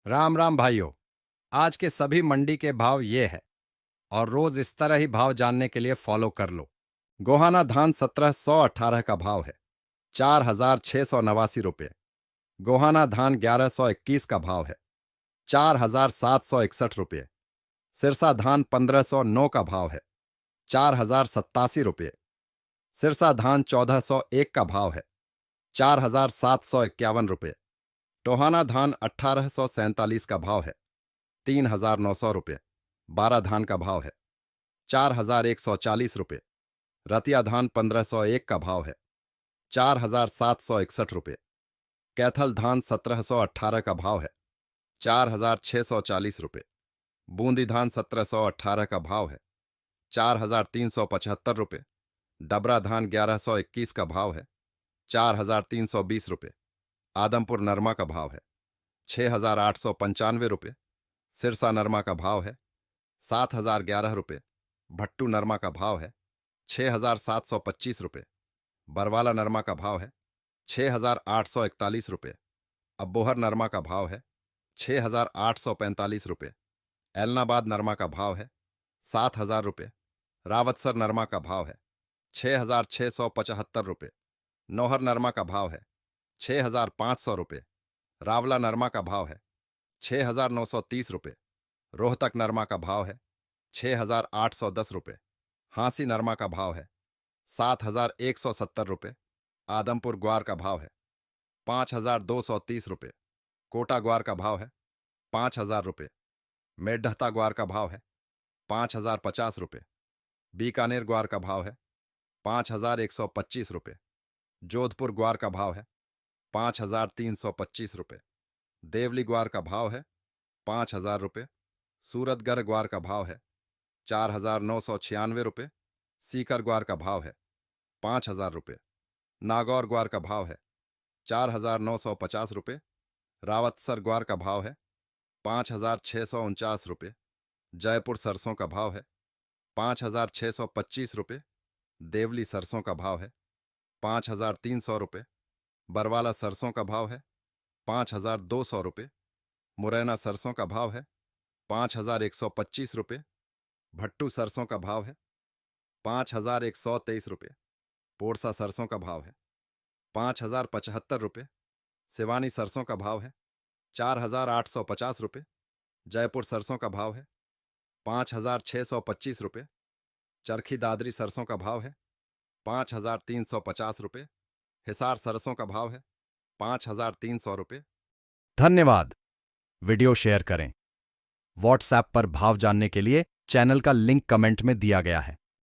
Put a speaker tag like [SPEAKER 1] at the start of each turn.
[SPEAKER 1] राम राम भाइयों। आज के सभी मंडी के भाव ये है और रोज इस तरह ही भाव जानने के लिए फॉलो कर लो। गोहाना धान 1718 का भाव है 4689 रुपये। गोहाना धान 1121 का भाव है 4761 रुपये। सिरसा धान 1509 का भाव है 4087 रुपये। सिरसा धान 1401 का भाव है 4751 रुपये। टोहाना धान 1847 का भाव है 3900 रुपये। बारह धान का भाव है 4140 रुपये। रतिया धान 1501 का भाव है 4761 रुपये। कैथल धान 1718 का भाव है 4640 रुपये। बूंदी धान 1718 का भाव है 4375 रुपये। डबरा धान 1121 का भाव है 4320 रुपये। आदमपुर नरमा का भाव है 6895 रुपये। सिरसा नरमा का भाव है 7011 रुपये। भट्टू नरमा का भाव है 6725 रुपये। बरवाला नरमा का भाव है 6841 रुपये। अबोहर नरमा का भाव है 6845 रुपये। एलनाबाद नरमा का भाव है 7000 रुपये। रावतसर नरमा का भाव है 6675 रुपये। नौहर नरमा का भाव है 6500 रुपये। रावला नरमा का भाव है 6930 रुपये। रोहतक नरमा का भाव है 6810 रुपये। हांसी नरमा का भाव है 7170 रुपये। आदमपुर ग्वार का भाव है 5230 रुपये। कोटा ग्वार का भाव है 5000 रुपये। मेढता ग्वार का भाव है 5050 रुपये। बीकानेर ग्वार का भाव है 5125 रुपये। जोधपुर ग्वार का भाव है 5325 रुपये। देवली ग्वार का भाव है 5000 रुपये। सूरतगढ़ ग्वार का भाव है 4996 रुपये। सीकर ग्वार का भाव है 5000 रुपये। नागौर ग्वार का भाव है 4950 रुपये। रावतसर ग्वार का भाव है 5649 रुपये। जयपुर सरसों का भाव है 5625 रुपये। देवली सरसों का भाव है 5300 रुपये। बरवाला सरसों का भाव है 5200 रुपये। मुरैना सरसों का भाव है 5125 रुपये। भट्टू सरसों का भाव है 5123 रुपये। पोरसा सरसों का भाव है 5075 रुपये। सिवानी सरसों का भाव है 4850 रुपये। जयपुर सरसों का भाव है 5625 रुपये। चरखी दादरी सरसों का भाव है 5350 रुपये। हिसार सरसों का भाव है 5300 रुपये। धन्यवाद। वीडियो शेयर करें। व्हाट्सएप पर भाव जानने के लिए चैनल का लिंक कमेंट में दिया गया है।